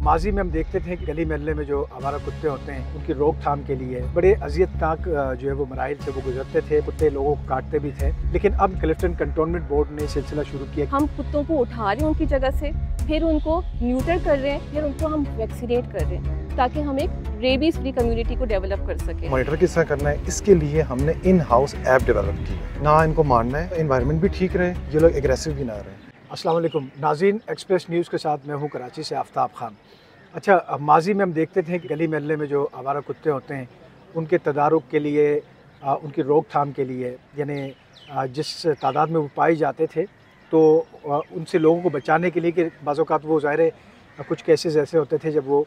माजी में हम देखते थे कि गली मोहल्ले में जो हमारा कुत्ते होते हैं उनकी रोकथाम के लिए बड़े अजियतनाक जो है वो मराइल से वो गुजरते थे। कुत्ते लोगों को काटते भी थे, लेकिन अब क्लिफ्टन कंटोनमेंट बोर्ड ने सिलसिला शुरू किया। हम कुत्तों को उठा रहे हैं उनकी जगह से, फिर उनको न्यूटर कर रहे हैं, फिर उनको हम वैक्सीनेट कर रहे हैं ताकि हम एक रेबीज फ्री कम्युनिटी को डेवलप कर सकें। मॉनिटर किस तरह करना है, इसके लिए हमने इन हाउस ऐप डेवलप की है। ना इनको मारना है, एनवायरनमेंट भी ठीक रहे, ये लोग एग्रेसिव भी ना रहे। अस्सलाम वालेकुम नाज़रीन, एक्सप्रेस न्यूज़ के साथ मैं हूँ कराची से आफ्ताब खान। अच्छा, माजी में हम देखते थे कि गली मोहल्ले में जो हमारा कुत्ते होते हैं उनके तदारुक के लिए, उनकी रोकथाम के लिए, यानी जिस तादाद में वो पाए जाते थे तो उनसे लोगों को बचाने के लिए कि बाज़ औक़ात वो ज़ाहिर है कुछ केसेस ऐसे होते थे जब वो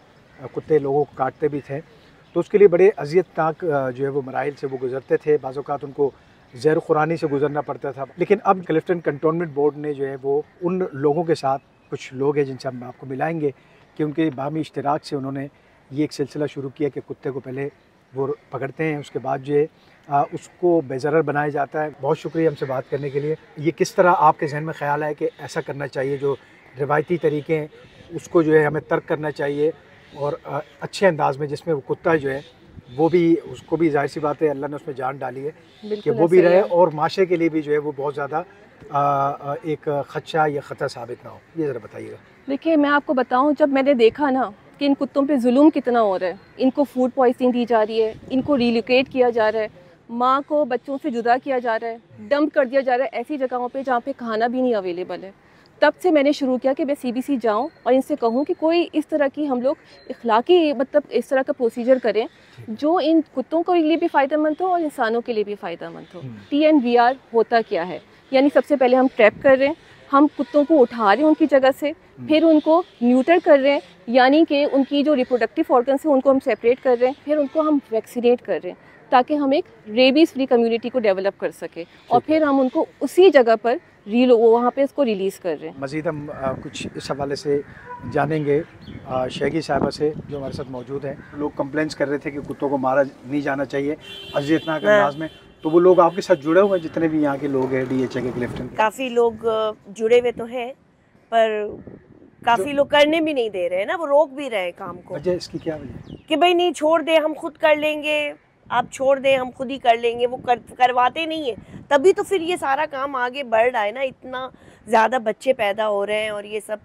कुत्ते लोगों को काटते भी थे, तो उसके लिए बड़े अजियतनाक जो है वो मराइल से वो गुज़रते थे। बाज़ औक़ात उनको ज़हर ख़ुरानी से गुजरना पड़ता था। लेकिन अब क्लिफ्टन कंटोनमेंट बोर्ड ने जो है वो उन लोगों के साथ, कुछ लोग हैं जिनसे हम आपको मिलाएंगे कि उनके बाहमी इश्तराक से उन्होंने ये एक सिलसिला शुरू किया कि कुत्ते को पहले वो पकड़ते हैं, उसके बाद जो है उसको बेज़रर बनाया जाता है। बहुत शुक्रिया हमसे बात करने के लिए। ये किस तरह आपके जहन में ख़्याल है कि ऐसा करना चाहिए, जो रिवायती तरीके हैं उसको जो है हमें तर्क करना चाहिए और अच्छे अंदाज में, जिसमें वो कुत्ता जो है वो भी, उसको भी ज़ाहिर सी बात है अल्लाह ने उसमें जान डाली है कि वो भी रहे और माशरे के लिए भी जो है वो बहुत ज़्यादा एक ख़दशा या ख़तरा साबित ना हो। ये ज़रा बताइएगा। देखिए, मैं आपको बताऊं, जब मैंने देखा ना कि इन कुत्तों पे जुल्म कितना हो रहा है, इनको फूड पॉइजनिंग दी जा रही है, इनको रिलोकेट किया जा रहा है, माँ को बच्चों से जुदा किया जा रहा है, डंप कर दिया जा रहा है ऐसी जगहों पे जहाँ पे खाना भी नहीं अवेलेबल है, तब से मैंने शुरू किया कि मैं CBC जाऊं और इनसे कहूं कि कोई इस तरह की हम लोग इखलाकी, मतलब इस तरह का प्रोसीजर करें जो इन कुत्तों के लिए भी फ़ायदेमंद हो और इंसानों के लिए भी फ़ायदेमंद हो। TNVR होता क्या है, यानी सबसे पहले हम ट्रैप कर रहे हैं, हम कुत्तों को उठा रहे हैं उनकी जगह से, फिर उनको न्यूटर कर रहे हैं, यानी कि उनकी जो रिप्रोडक्टिव ऑर्गन्स है उनको हम सेपरेट कर रहे हैं, फिर उनको हम वैक्सीनेट कर रहे हैं ताकि हम एक रेबीज़ फ्री कम्युनिटी को डेवलप कर सके, और फिर हम उनको उसी जगह पर वहाँ पे इसको रिलीज़ कर रहे हैं। मज़ीद हम कुछ इस हवाले से जानेंगे शेगी साहिबा से जो हमारे साथ मौजूद हैं। लोग कंप्लेंट्स कर रहे थे कि कुत्तों को मारा नहीं जाना चाहिए अजियतनाक अंदाज में, तो वो लोग आपके साथ जुड़े हुए हैं, जितने भी यहाँ के लोग हैं DHA के क्लिफ्टन? काफ़ी लोग जुड़े हुए तो हैं, पर काफ़ी लोग करने भी नहीं दे रहे हैं ना, वो रोक भी रहे हैं काम को। वजह इसकी क्या वजह कि भाई नहीं, छोड़ दे, हम खुद कर लेंगे, आप छोड़ दें, हम खुद ही कर लेंगे। वो करवाते नहीं है, तभी तो फिर ये सारा काम आगे बढ़ रहा है ना, इतना ज़्यादा बच्चे पैदा हो रहे हैं और ये सब।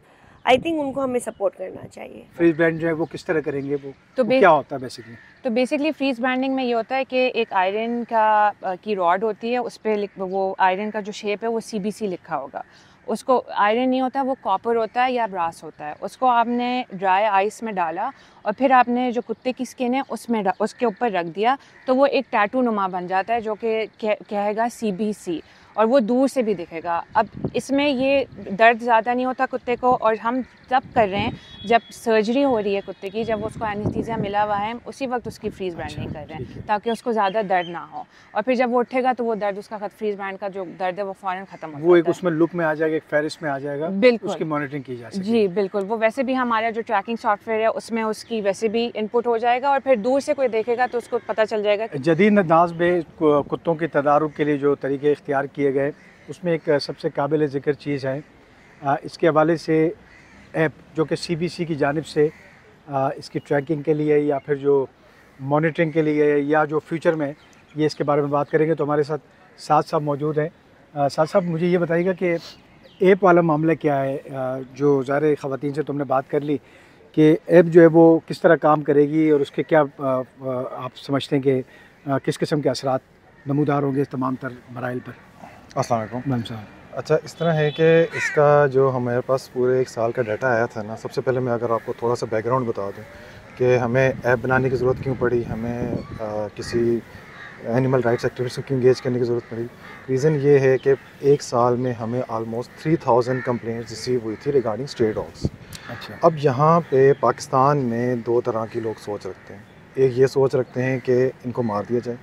आई थिंक उनको हमें सपोर्ट करना चाहिए। फ्रीज ब्रांड जो है वो किस तरह करेंगे, वो क्या होता है बेसिकली? तो बेसिकली फ्रीज ब्रांडिंग में ये होता है कि एक आयरन की रॉड होती है, उस पर वो आयरन का जो शेप है वो CBC लिखा होगा। उसको आयरन नहीं होता, वो कॉपर होता है या ब्रास होता है। उसको आपने ड्राई आइस में डाला और फिर आपने जो कुत्ते की स्किन है उसके ऊपर रख दिया, तो वो एक टैटू नुमा बन जाता है जो कि कहेगा CBC, और वो दूर से भी दिखेगा। अब इसमें ये दर्द ज़्यादा नहीं होता कुत्ते को, और हम तब कर रहे हैं जब सर्जरी हो रही है कुत्ते की, जब उसको एनेस्थीसिया मिला हुआ है, उसी वक्त उसकी फ्रीज ब्रांडिंग कर रहे हैं ताकि उसको ज़्यादा दर्द ना हो, और फिर जब वो उठेगा तो वो दर्द, उसका फ्रीज ब्रांड का जो दर्द है वो फ़ौरन ख़त्म हो जाता है। वो एक उसमें लुक में आ जाएगा, एक फहरिस्त में आ जाएगा, बिल्कुल उसकी मॉनिटरिंग की जा सके। जी बिल्कुल, वो वैसे भी हमारा जो ट्रैकिंग सॉफ्टवेयर है उसमें उसकी वैसे भी इनपुट हो जाएगा, और फिर दूर से कोई देखेगा तो उसको पता चल जाएगा। जदीद अंदाज में कुत्तों के तदारुक के लिए जो तरीके इख्तियार किए गए, उसमें एक सबसे काबिल ज़िक्र चीज़ है, इसके हवाले से ऐप जो कि CBC की जानिब से इसकी ट्रैकिंग के लिए या फिर जो मॉनिटरिंग के लिए, या जो फ्यूचर में ये इसके बारे में बात करेंगे, तो हमारे साथ साहब मौजूद हैं। साथ साहब, मुझे ये बताइएगा कि ऐप वाला मामला क्या है? जो ज़ाहिर ख़वातीन से तुमने बात कर ली कि ऐप जो है वो किस तरह काम करेगी और उसके क्या आप समझते हैं कि किस किस्म के असरात नमूदार होंगे तमाम तर मराइल पर? अस्सलाम वालेकुम मैम साहब। अच्छा, इस तरह है कि इसका जो हमारे पास पूरे 1 साल का डाटा आया था ना, सबसे पहले मैं अगर आपको थोड़ा सा बैकग्राउंड बता दूं कि हमें ऐप बनाने की ज़रूरत क्यों पड़ी, हमें किसी एनिमल राइट्स एक्टिविस्ट को क्यों इंगेज करने की ज़रूरत पड़ी। रीज़न ये है कि 1 साल में हमें आलमोस्ट 3000 कंप्लेंट्स रिसीव हुई थी रिगार्डिंग स्ट्रे डॉग्स। अच्छा। अब यहाँ पे पाकिस्तान में 2 तरह की लोग सोच रखते हैं। एक ये सोच रखते हैं कि इनको मार दिया जाए,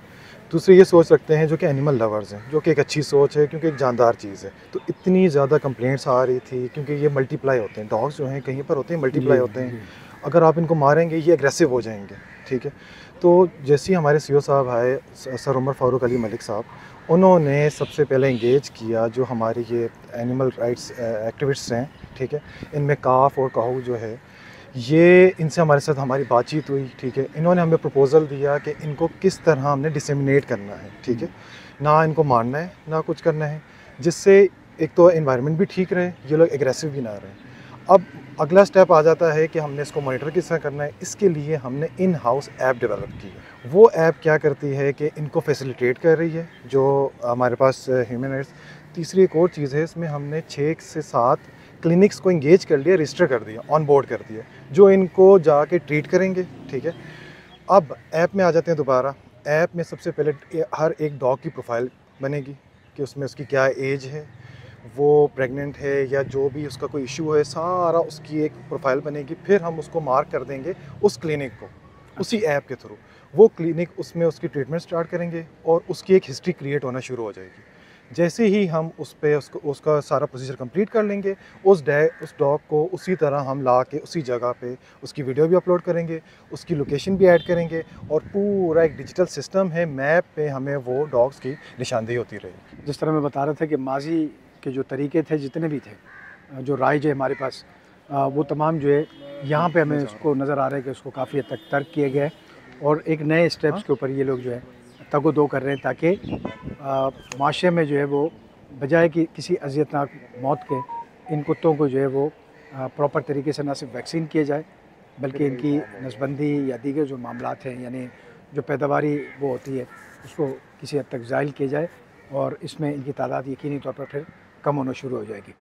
दूसरी ये सोच रखते हैं जो कि एनिमल लवर्स हैं, जो कि एक अच्छी सोच है क्योंकि एक जानदार चीज़ है। तो इतनी ज़्यादा कंप्लेंट्स आ रही थी क्योंकि ये मल्टीप्लाई होते हैं, डॉग्स जो हैं कहीं पर होते हैं, मल्टीप्लाई होते हैं। अगर आप इनको मारेंगे ये एग्रेसिव हो जाएंगे, ठीक है। तो जैसे ही हमारे CEO साहब आए, सर उमर फारूक अली मलिक साहब, उन्होंने सबसे पहले इंगेज किया जो हमारी ये एनिमल राइट्स एक्टिविस्ट्स हैं, ठीक है। इनमें काफ और काहू जो है, ये इनसे हमारे साथ हमारी बातचीत हुई, ठीक है। इन्होंने हमें प्रपोज़ल दिया कि इनको किस तरह हमने डिसेमिनेट करना है, ठीक है। ना इनको मारना है ना कुछ करना है, जिससे एक तो एनवायरनमेंट भी ठीक रहे, ये लोग एग्रेसिव भी ना रहें। अब अगला स्टेप आ जाता है कि हमने इसको मॉनिटर किस तरह करना है। इसके लिए हमने इन हाउस ऐप डेवलप की है। वो ऐप क्या करती है कि इनको फैसिलिटेट कर रही है जो हमारे पास ह्यूमन राइट्स। तीसरी एक और चीज़ है, इसमें हमने 6 से 7 क्लिनिक्स को इंगेज कर लिया, रजिस्टर कर दिया, ऑन बोर्ड कर दिया, जो इनको जाके ट्रीट करेंगे, ठीक है। अब ऐप में आ जाते हैं दोबारा। ऐप में सबसे पहले हर एक डॉग की प्रोफाइल बनेगी कि उसमें उसकी क्या एज है, वो प्रेग्नेंट है या जो भी उसका कोई इशू है, सारा उसकी एक प्रोफाइल बनेगी। फिर हम उसको मार्क कर देंगे उस क्लिनिक को, उसी ऐप के थ्रू। वो क्लिनिक उसमें उसकी ट्रीटमेंट स्टार्ट करेंगे और उसकी एक हिस्ट्री क्रिएट होना शुरू हो जाएगी। जैसे ही हम उस पे उसका सारा प्रोसीजर कंप्लीट कर लेंगे, उस डॉग को उसी तरह हम ला के उसी जगह पे उसकी वीडियो भी अपलोड करेंगे, उसकी लोकेशन भी ऐड करेंगे और पूरा एक डिजिटल सिस्टम है, मैप पे हमें वो डॉग्स की निशानदेही होती रहेगी। जिस तरह मैं बता रहा था कि माजी के जो तरीके थे, जितने भी थे, जो राइज है हमारे पास, वो तमाम जो है यहाँ पे हमें उसको नज़र आ रहा है कि उसको काफ़ी हद तक तर्क किए गए और एक नए स्टेप्स के ऊपर ये लोग जो है तगो-दो कर रहे हैं, ताकि माशरे में जो है वो बजाय कि किसी अज़ियतनाक मौत के इन कुत्तों को जो है वो प्रॉपर तरीके से ना सिर्फ वैक्सीन किया जाए, बल्कि इनकी नसबंदी या दीगर जो मामलात हैं, यानी जो पैदावारी वो होती है, उसको किसी हद तक ज़ाइल किया जाए और इसमें इनकी तादाद यकीनी तौर पर फिर कम होना शुरू हो जाएगी।